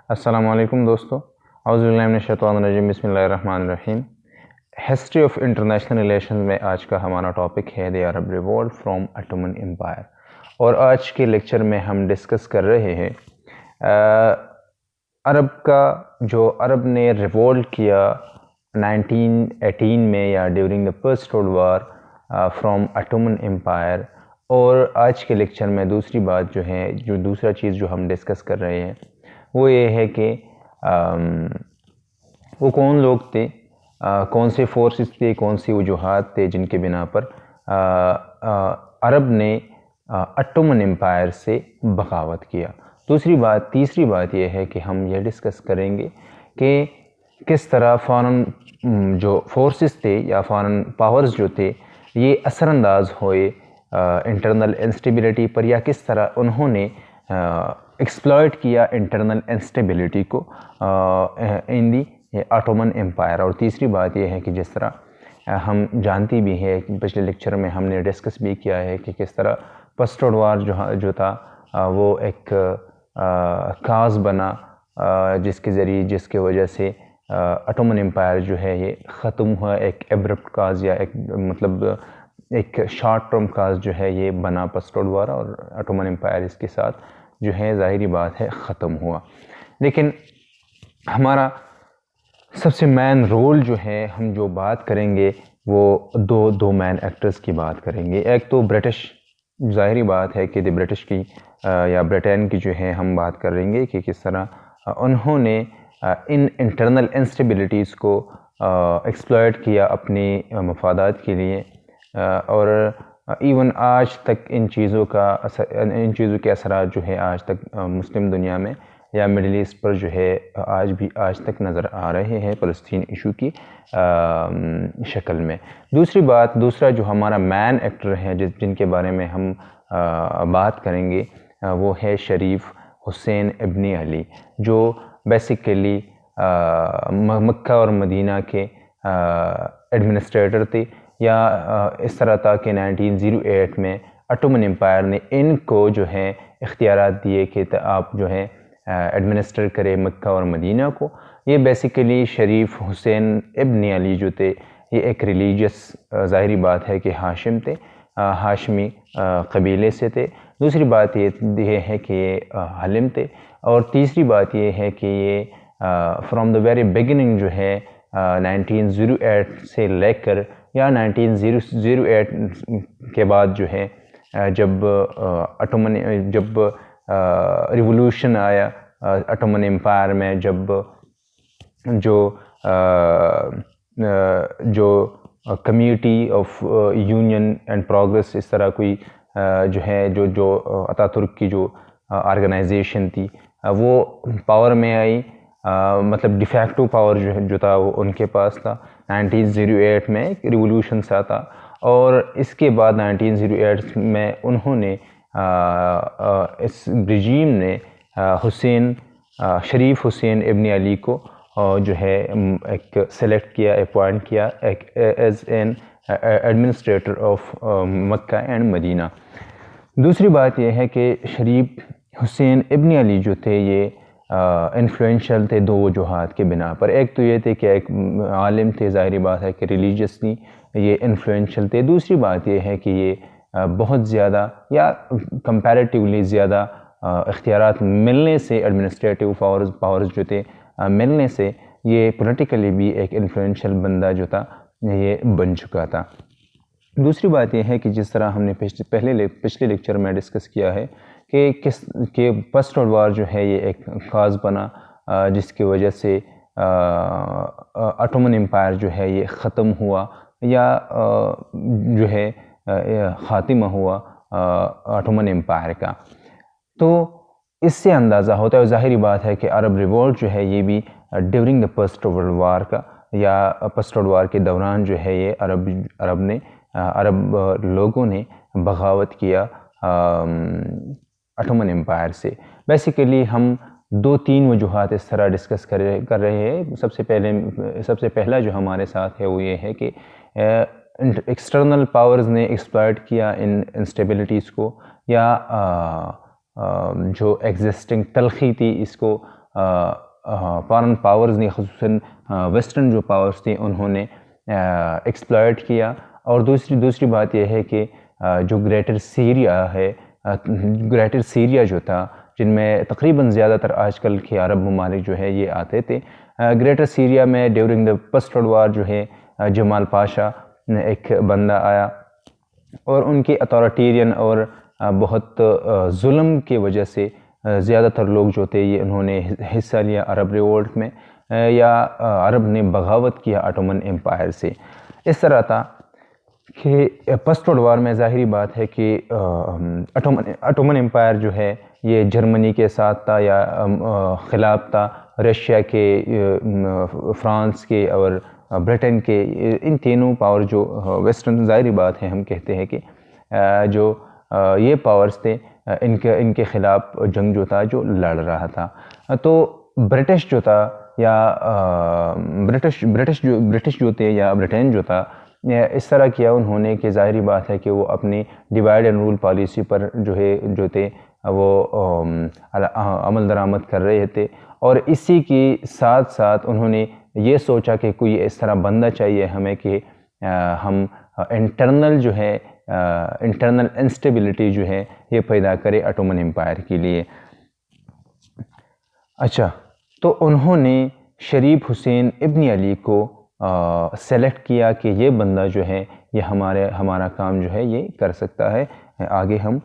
السلام علیکم دوستو، اعوذ باللہ من الشیطان الرجیم، بسم اللہ الرحمن الرحیم۔ ہسٹری آف انٹرنیشنل ریلیشنز میں آج کا ہمارا ٹاپک ہے دی عرب ریوولٹ فرام اٹومن امپائر، اور آج کے لیکچر میں ہم ڈسکس کر رہے ہیں عرب نے ریوولٹ کیا 1918 میں یا during the first world war from Ottoman empire. اور آج کے لیکچر میں دوسرا چیز جو ہم ڈسکس کر رہے ہیں وہ یہ ہے کہ وہ کون لوگ تھے، کون سے فورسز تھے، کون سی وجوہات تھے جن کے بنا پر عرب نے اٹومن امپائر سے بغاوت کیا۔ تیسری بات یہ ہے کہ ہم یہ ڈسکس کریں گے کہ کس طرح فارن جو فورسز تھے یا فارن پاورز جو تھے یہ اثر انداز ہوئے انٹرنل انسٹیبلٹی پر، یا کس طرح انہوں نے ایکسپلائٹ کیا انٹرنل انسٹیبلٹی کو ان دی اٹومن امپائر۔ اور تیسری بات یہ ہے کہ جس طرح ہم جانتی بھی ہے، پچھلے لیکچر میں ہم نے ڈسکس بھی کیا ہے کہ کس طرح فرسٹ ورلڈ وار جو تھا وہ ایک کاز بنا جس کے وجہ سے اٹومن امپائر جو ہے یہ ختم ہوا، ایک ایبرپٹ کاز یا ایک شارٹ ٹرم کاز جو ہے یہ بنا فرسٹ ورلڈ وار، اور اٹومن امپائر اس کے ساتھ جو ہے ظاہری بات ہے ختم ہوا۔ لیکن ہمارا سب سے مین رول جو ہے، ہم جو بات کریں گے وہ دو مین ایکٹرز کی بات کریں گے۔ ایک تو برٹش، ظاہری بات ہے کہ برٹش کی یا برٹین کی جو ہے ہم بات کریں گے کہ کس طرح انہوں نے ان انٹرنل انسٹیبلٹیز کو ایکسپلائٹ کیا اپنی مفادات کے لیے، اور ایون آج تک ان چیزوں کے اثرات جو ہے آج تک مسلم دنیا میں یا مڈل ایسٹ پر جو ہے آج تک نظر آ رہے ہیں فلسطین ایشو کی شکل میں۔ دوسرا جو ہمارا مین ایکٹر ہے جن کے بارے میں ہم بات کریں گے وہ ہے شریف حسین ابن علی، جو بیسیکلی مکہ اور مدینہ کے ایڈمنسٹریٹر تھے، یا اس طرح تھا کہ 1908 میں اٹومن امپائر نے ان کو جو ہے اختیارات دیے کہ آپ جو ہے ایڈمنسٹر کرے مکہ اور مدینہ کو۔ یہ بیسیکلی شریف حسین ابن علی جو تھے یہ ایک ریلیجیس، ظاہری بات ہے کہ ہاشم تھے، ہاشمی قبیلے سے تھے۔ دوسری بات یہ ہے کہ یہ حلم تھے، اور تیسری بات یہ ہے کہ یہ فرام دا ویری بگننگ جو ہے 1908 سے لے کر یا 1908 کے بعد جو ہے جب ریولوشن آیا اٹومن امپائر میں، جب جو committee of union and progress اس طرح کوئی جو ہے جو اتا ترک کی جو آرگنائزیشن تھی وہ پاور میں آئی، مطلب ڈیفیکٹو پاور جو تھا وہ ان کے پاس تھا۔ 1908 میں ایک ریولوشن سا تھا، اور اس کے بعد 1908 میں انہوں نے اس رجیم نے شریف حسین ابن علی کو جو ہے ایک سلیکٹ کیا، اپوائنٹ کیا as an administrator of Mecca and Medina. دوسری بات یہ ہے کہ شریف حسین ابن علی جو تھے یہ انفلوئنشل تھے دو وجوہات کے بنا پر۔ ایک تو یہ تھے کہ ایک عالم تھے، ظاہری بات ہے کہ ریلیجیسلی یہ انفلوئنشل تھے۔ دوسری بات یہ ہے کہ یہ بہت زیادہ یا کمپیریٹیولی زیادہ اختیارات ملنے سے، ایڈمنسٹریٹو پاورز جو تھے ملنے سے، یہ پولیٹیکلی بھی ایک انفلوئنشل بندہ جو تھا یہ بن چکا تھا۔ دوسری بات یہ ہے کہ جس طرح ہم نے پچھلے لیکچر میں ڈسکس کیا ہے کہ فرسٹ ورلڈ وار جو ہے یہ ایک کاز بنا جس کی وجہ سے اٹومن امپائر جو ہے یہ ختم ہوا، یا جو ہے خاتمہ ہوا اٹومن امپائر کا۔ تو اس سے اندازہ ہوتا ہے، اور ظاہری بات ہے کہ عرب ریوولٹ جو ہے یہ بھی during the first world war کا یا فرسٹ ورلڈ وار کے دوران جو ہے یہ عرب لوگوں نے بغاوت کیا اٹومن امپائر سے۔ بیسیکلی ہم 2-3 وجوہات اس طرح ڈسکس کر رہے ہیں۔ سب سے پہلا جو ہمارے ساتھ ہے وہ یہ ہے کہ ایکسٹرنل پاورز نے ایکسپلائٹ کیا ان انسٹیبلٹیز کو، یا جو ایگزسٹنگ تلخی تھی اس کو فارن پاورز نے خصوصاً ویسٹرن جو پاورز تھے انہوں نے ایکسپلائٹ کیا. اور دوسری بات یہ ہے کہ جو گریٹر سیریا جو تھا، جن میں تقریباً زیادہ تر آج کل کے عرب ممالک جو ہے یہ آتے تھے. گریٹر سیریا میں during the first world war جو ہے جمال پاشا ایک بندہ آیا، اور ان کے اتھارٹیرین اور بہت ظلم کی وجہ سے زیادہ تر لوگ جو تھے یہ انہوں نے حصہ لیا عرب ریوولٹ میں، یا عرب نے بغاوت کیا آٹومن امپائر سے. اس طرح تھا کہ فرسٹ ورلڈ وار میں ظاہری بات ہے کہ آٹومن امپائر جو ہے یہ جرمنی کے ساتھ تھا یا خلاف تھا رشیا کے، فرانس کے اور برٹن کے. ان تینوں پاور جو ویسٹرن، ظاہری بات ہے ہم کہتے ہیں کہ جو یہ پاورز تھے ان کے خلاف جنگ جو تھا جو لڑ رہا تھا. تو برٹش جو تھا یا برٹش جو تھے یا برٹین جو تھا، اس طرح کیا انہوں نے کہ ظاہری بات ہے کہ وہ اپنی ڈیوائڈ اینڈ رول پالیسی پر جو تھے وہ عمل درآمد کر رہے تھے. اور اسی کے ساتھ ساتھ انہوں نے یہ سوچا کہ کوئی اس طرح بندہ چاہیے ہمیں کہ ہم انٹرنل جو ہے انٹرنل انسٹیبلٹی جو ہے یہ پیدا کرے آٹومن امپائر کے لیے. اچھا، تو انہوں نے شریف حسین ابن علی کو سلیکٹ کیا کہ یہ بندہ جو ہے یہ ہمارا کام جو ہے یہ کر سکتا ہے. آگے ہم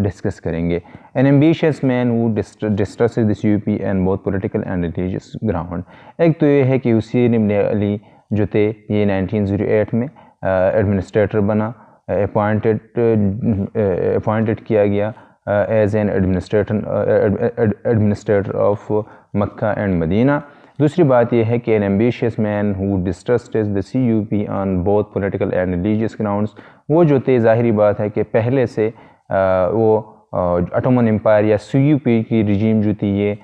ڈسکس کریں گے. An ambitious man who distresses the CUP and both political and religious ground. ایک تو یہ ہے کہ حسین ابن علی جو تھے یہ 1908 میں ایڈمنسٹریٹر بنا، اپوائنٹڈ کیا گیا as an administrator of Mecca and Medina. دوسری بات یہ ہے کہ an ambitious man who distrusts the CUP on both political and religious grounds. وہ جو تھے ظاہری بات ہے کہ پہلے سے وہ آٹومن امپائر یا CUP کی رجیم جو تھی یہ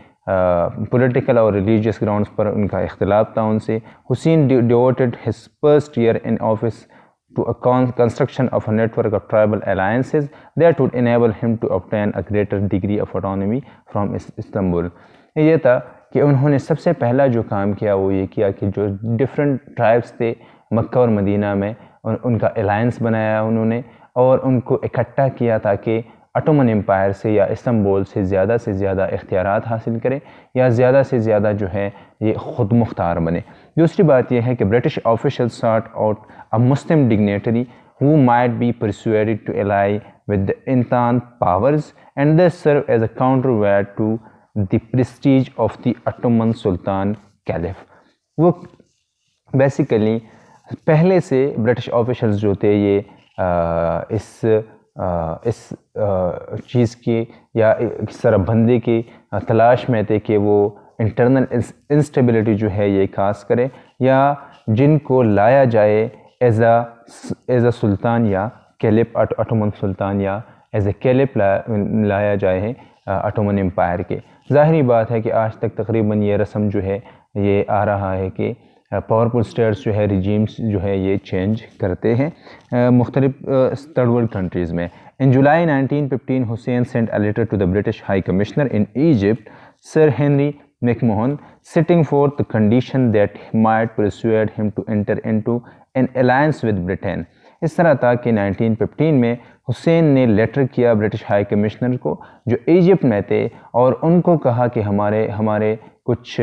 پولیٹیکل اور ریلیجیس گراؤنڈز پر ان کا اختلاف تھا ان سے. حسین devoted his first year in office to a construction of a network of tribal alliances that would enable him to obtain a greater degree of autonomy from Istanbul. یہ تھا کہ انہوں نے سب سے پہلا جو کام کیا وہ یہ کیا کہ جو ڈفرینٹ ٹرائبس تھے مکہ اور مدینہ میں ان کا الائنس بنایا انہوں نے، اور ان کو اکٹھا کیا تاکہ آٹومن امپائر سے یا استنبول سے زیادہ اختیارات حاصل کرے یا زیادہ سے زیادہ جو ہے یہ خود مختار بنے. دوسری بات یہ ہے کہ British official sought out a Muslim dignitary who might be persuaded to ally with the Entente powers and thus serve as a counterweight to the prestige of the Ottoman Sultan Caliph. وہ basically پہلے سے British officials جو تھے یہ اس چیز کی یا اس طرح بندے کی تلاش میں تھے کہ وہ انٹرنل انسٹیبلٹی جو ہے یہ خاص کرے، یا جن کو لایا جائے ایز اے سلطان یا کیلپ، آٹومن سلطان یا ایز اے کیلپ لایا جائے آٹومن امپائر کے. ظاہری بات ہے کہ آج تک تقریباً یہ رسم جو ہے یہ آ رہا ہے کہ پاورفل اسٹیٹس جو ہے ریجیمز جو ہے یہ چینج کرتے ہیں مختلف تھرڈ ورلڈ کنٹریز میں. In July 1915, Hussein sent a letter to the British High Commissioner in Egypt, Sir Henry McMahon, setting forth the condition that might persuade him to enter into an alliance with Britain. اس طرح تھا کہ 1915 میں حسین نے letter کیا British high commissioner کو جو Egypt میں تھے، اور ان کو کہا کہ ہمارے کچھ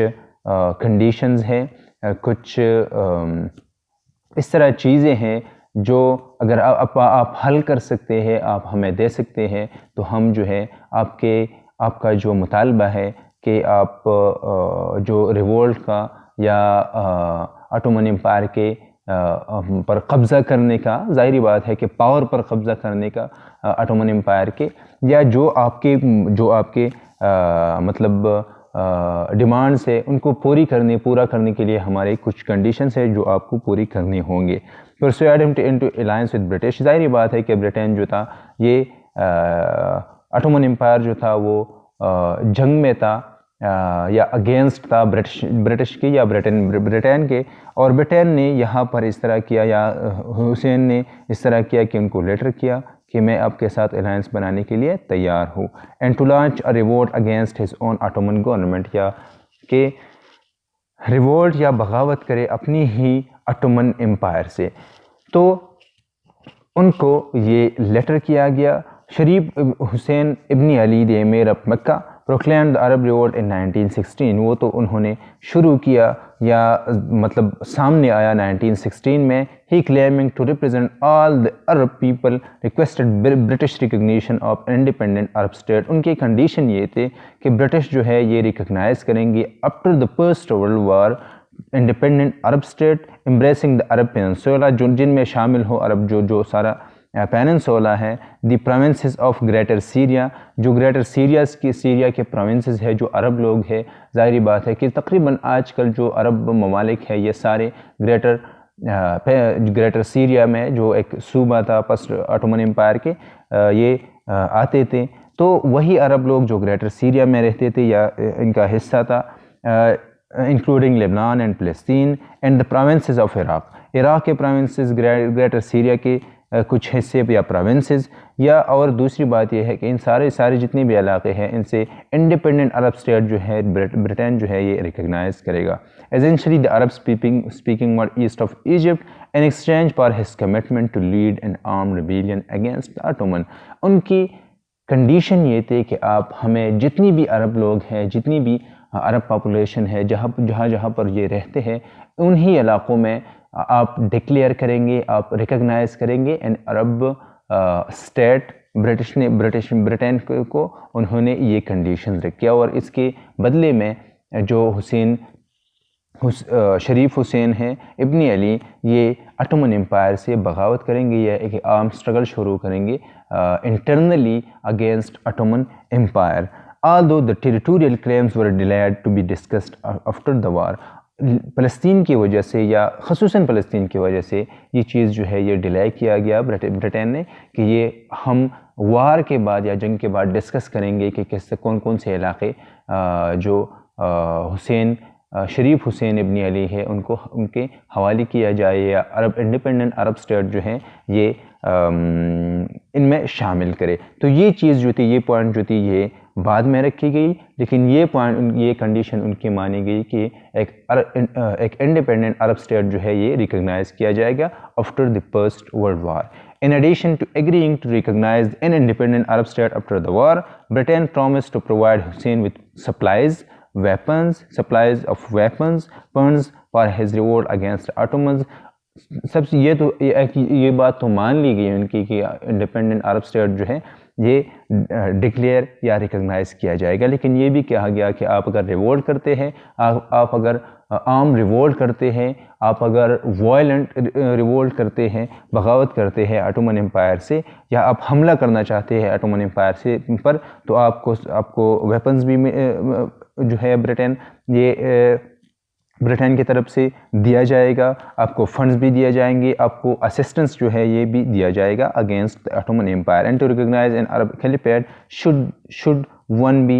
کنڈیشنز ہیں، کچھ اس طرح چیزیں ہیں جو اگر آپ حل کر سکتے ہیں، آپ ہمیں دے سکتے ہیں، تو ہم جو ہے آپ کا جو مطالبہ ہے کہ آپ جو ریوولٹ کا یا آٹومن امپائر کے پر قبضہ کرنے کا، ظاہری بات ہے کہ پاور پر قبضہ کرنے کا آٹومن امپائر کے، یا جو آپ کے مطلب ڈیمانڈس ہے ان کو پورا کرنے کے لیے ہمارے کچھ کنڈیشنز ہیں جو آپ کو پوری کرنی ہوں گے. persuade him to into alliance with British. ظاہری بات ہے کہ برٹین جو تھا یہ آٹومن امپائر جو تھا وہ جنگ میں تھا یا اگینسٹ تھا برٹش کے یا برٹین کے، اور برٹین نے یہاں پر اس طرح کیا یا حسین نے اس طرح کیا کہ ان کو لیٹر کیا کہ میں آپ کے ساتھ الائنس بنانے کے لیے تیار ہوں. And to launch a revolt against his own Ottoman government, یا کہ ریوولٹ یا بغاوت کرے اپنی ہی آٹومن امپائر سے. تو ان کو یہ لیٹر کیا گیا. Sharif Hussein ibn Ali the emir of Mecca proclaimed the Arab revolt in 1916. وہ تو انہوں نے شروع کیا یا مطلب سامنے آیا 1916 میں. He claiming to represent all the Arab people requested British recognition of independent Arab state. ان کی کنڈیشن یہ تھے کہ برٹش جو ہے یہ ریکگنائز کریں گے after the first world war independent Arab state embarrassing the Arab peninsula, جن میں شامل ہو عرب جو سارا پیننسولا ہے. دی پروونسز آف گریٹر سیریا، جو گریٹر سیریا کے پروونسز ہے جو عرب لوگ ہے. ظاہری بات ہے کہ تقریباً آج کل جو عرب ممالک ہے یہ سارے گریٹر سیریا میں جو ایک صوبہ تھا پس آٹومن امپائر کے یہ آتے تھے. تو وہی عرب لوگ جو گریٹر سیریا میں رہتے تھے یا ان کا حصہ تھا، including Lebanon and Palestine and the provinces of Iraq. Iraq کے پروونسز گریٹر سیریا کے کچھ حصے یا پروونسز، یا اور دوسری بات یہ ہے کہ ان سارے جتنے بھی علاقے ہیں ان سے انڈیپینڈنٹ عرب اسٹیٹ جو ہے برٹین جو ہے یہ ریکگنائز کرے گا. Essentially the Arab speaking world east of Egypt in exchange for his commitment to lead an armed rebellion against the Ottoman. ان کی کنڈیشن یہ تھی کہ آپ ہمیں جتنی بھی عرب لوگ ہیں، جتنی بھی عرب پاپولیشن ہے جہاں پر یہ رہتے ہیں، انہی علاقوں میں آپ ڈکلیئر کریں گے، آپ ریکگنائز کریں گے ان عرب اسٹیٹ. برٹین کو انہوں نے یہ کنڈیشن رکھی اور اس کے بدلے میں جو شریف حسین ہیں ابن علی یہ آٹومن امپائر سے بغاوت کریں گے یا ایک عام اسٹرگل شروع کریں گے internally against Ottoman empire. Although the territorial claims were delayed to be discussed after the war. فلسطین کی وجہ سے یا خصوصاً فلسطین کی وجہ سے یہ چیز جو ہے یہ ڈیلے کیا گیا برٹین نے کہ یہ ہم وار کے بعد یا جنگ کے بعد ڈسکس کریں گے کہ کون سے علاقے جو شریف حسین ابن علی ہے ان کے حوالے کیا جائے یا انڈیپینڈنٹ عرب اسٹیٹ جو ہیں یہ ان میں شامل کرے. تو یہ چیز جو تھی، یہ پوائنٹ جو تھی یہ بعد میں رکھی گئی، لیکن یہ کنڈیشن ان کی مانی گئی کہ ایک انڈیپینڈنٹ عرب اسٹیٹ جو ہے یہ ریکگنائز کیا جائے گا after the first world war. In addition to agreeing to recognize an independent Arab state after the war, Britain promised to provide Hussein with supplies of weapons, funds for his revolt against Ottomans. سب سے یہ بات تو مان لی گئی ان کی کہ independent عرب state جو ہے یہ ڈکلیئر یا ریکگنائز کیا جائے گا، لیکن یہ بھی کہا گیا کہ آپ اگر ریوولٹ کرتے ہیں، آپ اگر عام ریوولٹ کرتے ہیں، آپ اگر وائلنٹ ریوولٹ کرتے ہیں، بغاوت کرتے ہیں آٹومن امپائر سے، یا آپ حملہ کرنا چاہتے ہیں آٹومن امپائر پر، تو آپ کو ویپنز بھی جو ہے برٹین کی طرف سے دیا جائے گا، آپ کو فنڈز بھی دیا جائیں گے، آپ کو اسسٹنس جو ہے یہ بھی دیا جائے گا against the Ottoman Empire. And to recognize an Arab caliphate should one be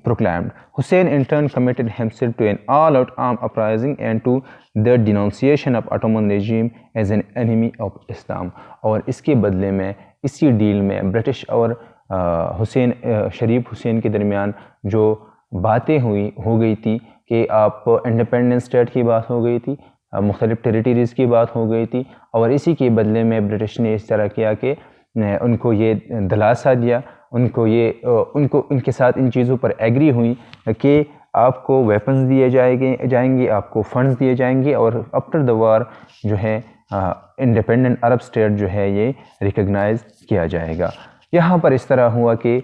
proclaimed. Hussein in turn committed himself to an all-out armed uprising and to the denunciation of Ottoman regime as an enemy of Islam. اور اس کے بدلے میں اسی deal میں British اور شریف حسین کے درمیان جو باتیں ہو گئی تھی کہ آپ انڈیپینڈنٹ اسٹیٹ کی بات ہو گئی تھی، مختلف ٹیریٹریز کی بات ہو گئی تھی، اور اسی کے بدلے میں برٹش نے اس طرح کیا کہ ان کو یہ دلاسا دیا، ان کے ساتھ ان چیزوں پر ایگری ہوئی کہ آپ کو ویپنز دیے جائیں گے، آپ کو فنڈز دیے جائیں گے، اور آفٹر دا وار جو ہے انڈیپینڈنٹ عرب اسٹیٹ جو ہے یہ ریکگنائز کیا جائے گا. یہاں پر اس طرح ہوا کہ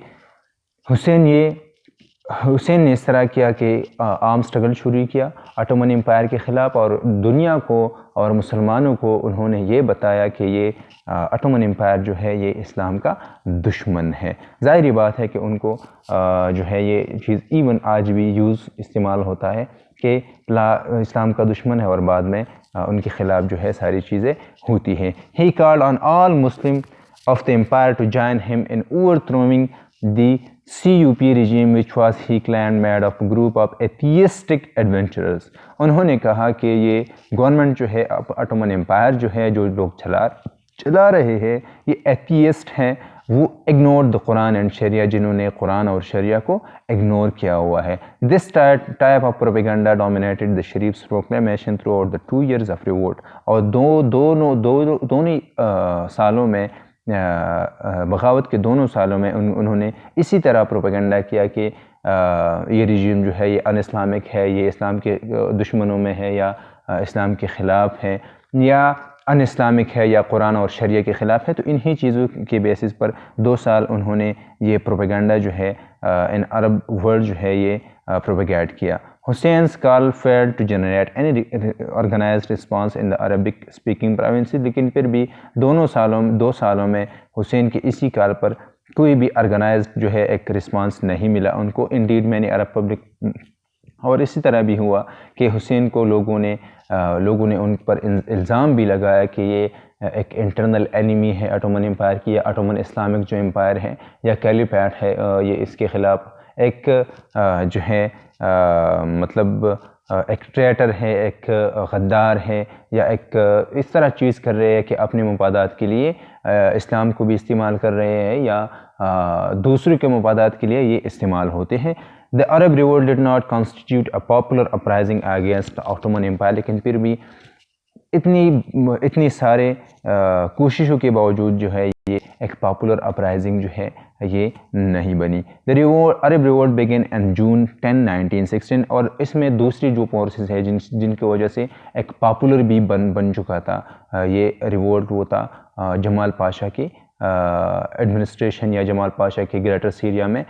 حسین نے اس طرح کیا کہ عام اسٹرگل شروع کیا آٹومن امپائر کے خلاف، اور دنیا کو اور مسلمانوں کو انہوں نے یہ بتایا کہ یہ آٹومن امپائر جو ہے یہ اسلام کا دشمن ہے. ظاہری بات ہے کہ ان کو جو ہے یہ چیز ایون آج بھی استعمال ہوتا ہے کہ اسلام کا دشمن ہے، اور بعد میں ان کے خلاف جو ہے ساری چیزیں ہوتی ہیں. He called on all Muslims of the empire to join him in overthrowing the CUP regime which was he claimed made of a group of atheistic adventurers. انہوں نے کہا کہ یہ گورنمنٹ جو ہے اٹومن امپائر جو ہے جو لوگ چلا رہے ہیں یہ ایتھیسٹ ہیں، وہ اگنور دا قرآن اینڈ شریعہ، جنہوں نے قرآن اور شریعہ کو اگنور کیا ہوا ہے. This type of propaganda dominated the Sharif's proclamation throughout the 2 years of revolt. اور دونوں سالوں میں بغاوت کے دونوں سالوں میں انہوں نے اسی طرح پروپیگنڈا کیا کہ یہ رجیم جو ہے یہ ان اسلامک ہے، یہ اسلام کے دشمنوں میں ہے، یا اسلام کے خلاف ہے، یا ان اسلامک ہے، یا قرآن اور شریعہ کے خلاف ہے. تو انہی چیزوں کے بیسس پر 2 سال انہوں نے یہ پروپیگنڈا جو ہے ان عرب ورلڈ جو ہے یہ پروپیگیٹ کیا. Hussein's call failed to generate any organized response in the Arabic speaking provinces. لیکن پھر بھی 2 سالوں میں حسین کی اسی کال پر کوئی بھی آرگنائزڈ جو ہے ایک رسپانس نہیں ملا ان کو. انڈیڈ میں نے عرب پبلک، اور اسی طرح بھی ہوا کہ حسین کو لوگوں نے ان پر الزام بھی لگایا کہ یہ ایک انٹرنل اینیمی ہے اٹومن امپائر کی، یا اٹومن اسلامک جو امپائر ہے یا کیلیفیٹ ہے، یہ اس کے خلاف ایک جو ہے مطلب ایک ٹریٹر ہے، ایک غدار ہے، یا ایک اس طرح چیز کر رہے ہیں کہ اپنے مفادات کے لیے اسلام کو بھی استعمال کر رہے ہیں، یا دوسروں کے مفادات کے لیے یہ استعمال ہوتے ہیں. The Arab revolt did not constitute a popular uprising against the Ottoman Empire. لیکن پھر بھی اتنی سارے کوششوں کے باوجود جو ہے یہ ایک پاپولر اپرائزنگ جو ہے یہ نہیں بنی. Arab revolt began on June 10, 1916. اور اس میں دوسری جو فورسز ہے جن کی وجہ سے ایک پاپولر بھی بن چکا تھا یہ ریوولٹ، وہ تھا جمال پاشا کی ایڈمنسٹریشن، یا جمال پاشا کے گریٹر سیریا میں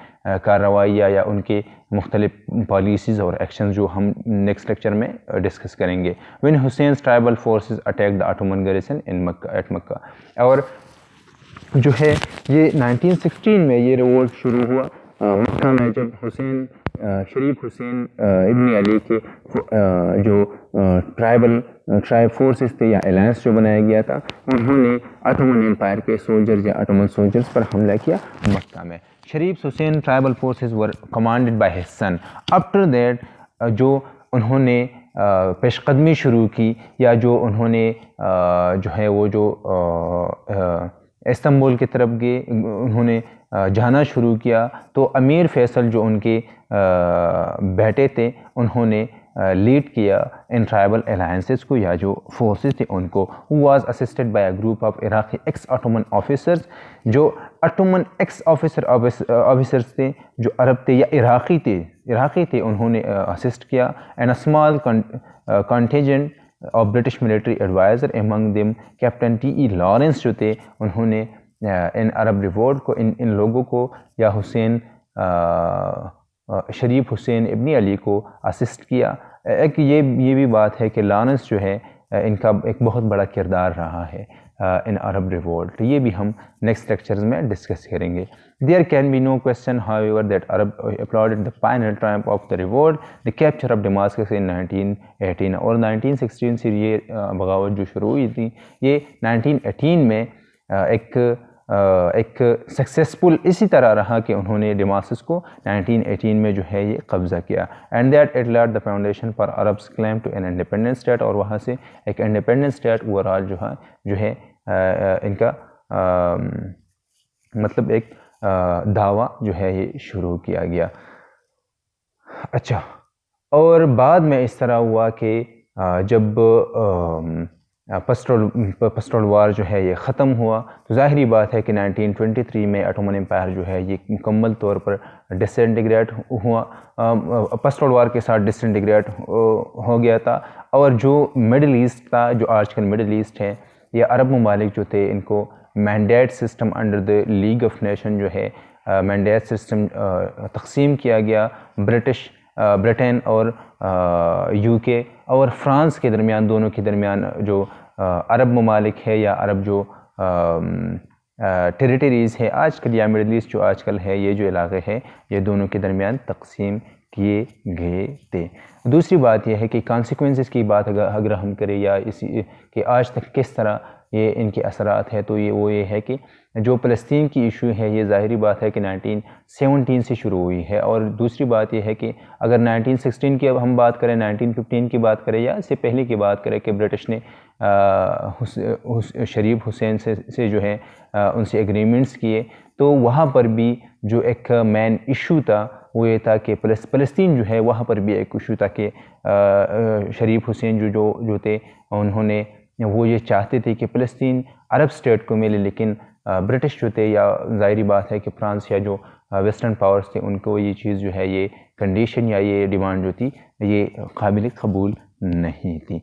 کارروائیاں، یا ان کے مختلف پالیسیز اور ایکشنز جو ہم نیکسٹ لیکچر میں ڈسکس کریں گے. when Hussein's tribal forces attacked the Ottoman garrison at Mecca. اور جو ہے یہ 1916 میں یہ ریوولٹ شروع ہوا مکہ میں، جب شریف حسین ابن علی کے جو ٹرائب فورسز تھے یا الائنس جو بنایا گیا تھا، انہوں نے اٹومن امپائر کے سولجرز یا اٹومن سولجرز پر حملہ کیا مکہ میں. Sharif Hussein tribal forces were commanded by his son. After that جو انہوں نے پیش قدمی شروع کی، یا جو انہوں نے جو ہے وہ جو استنبول کی طرف گئے، انہوں نے جانا شروع کیا، تو امیر فیصل جو ان کے بیٹے تھے انہوں نے لیڈ کیا ان ٹرائبل الائنسز کو، یا جو فورسز تھے ان کو. Was assisted by a group of عراقی ایکس اٹومن آفیسرز. جو اٹومن ایکس آفیسرز تھے جو عرب تھے یا عراقی تھے انہوں نے اسسٹ کیا. And a small contingent of British military adviser among them captain TE Lawrence جو تھے، انہوں نے ان عرب ریوولٹ کو ان لوگوں کو یا شریف حسین ابن علی کو اسسٹ کیا. ایک یہ بھی بات ہے کہ لارنس جو ہے ان کا ایک بہت بڑا کردار رہا ہے ان عرب ریوولٹ. یہ بھی ہم نیکسٹ لیکچرز میں ڈسکس کریں گے. There can be no question, however, that Arab applauded the final triumph of the revolt, the capture of Damascus in 1918. اور 1916 سے یہ بغاوت جو شروع ہوئی تھی، یہ 1918 میں ایک سکسیسفل اسی طرح رہا کہ انہوں نے ڈماسکس کو 1918 میں جو ہے یہ قبضہ کیا. And that it laid the foundation for Arabs' claim to an independent state. اور وہاں سے ایک انڈیپینڈنٹ اسٹیٹ اوورآل جو ہے ان کا مطلب ایک دعویٰ جو ہے یہ شروع کیا گیا. اچھا، اور بعد میں اس طرح ہوا کہ جب پسٹول وار جو ہے یہ ختم ہوا، تو ظاہری بات ہے کہ 1923 میں اٹومن امپائر جو ہے یہ مکمل طور پر ڈسنٹیگریٹ ہوا، پسٹول وار کے ساتھ ڈسنٹیگریٹ ہو گیا تھا. اور جو مڈل ایسٹ تھا، جو آج کل مڈل ایسٹ ہے، یہ عرب ممالک جو تھے ان کو mandate system under the league of nation جو ہے مینڈیٹ سسٹم تقسیم کیا گیا. برٹن اور UK اور فرانس کے درمیان، دونوں کے درمیان جو عرب ممالک ہے یا عرب جو ٹیریٹریز ہے آج کل یا مڈل ایسٹ جو آج کل ہے، یہ جو علاقے ہے یہ دونوں کے درمیان تقسیم کیے گئے تھے۔ دوسری بات یہ ہے کہ کانسیکوینسز کی بات اگر ہم کریں یا اسی کہ آج تک کس طرح یہ ان کے اثرات ہے، تو یہ ہے کہ جو فلسطین کی ایشو ہے یہ ظاہری بات ہے کہ 1917 سے شروع ہوئی ہے، اور دوسری بات یہ ہے کہ اگر 1916 کی اب ہم بات کریں، 1915 کی بات کریں یا اس سے پہلے کی بات کریں کہ برٹش نے شریف حسین سے جو ہے ان سے ایگریمنٹس کیے، تو وہاں پر بھی جو ایک مین ایشو تھا وہ یہ تھا کہ فلسطین جو ہے وہاں پر بھی ایک ایشو تھا کہ شریف حسین جو تھے انہوں نے وہ یہ چاہتے تھے کہ فلسطین عرب سٹیٹ کو ملے، لیکن برٹش جو تھے یا ظاہری بات ہے کہ فرانس یا جو ویسٹرن پاورز تھے ان کو یہ چیز جو ہے یہ کنڈیشن یا یہ ڈیمانڈ جو تھی یہ قابل قبول نہیں تھی۔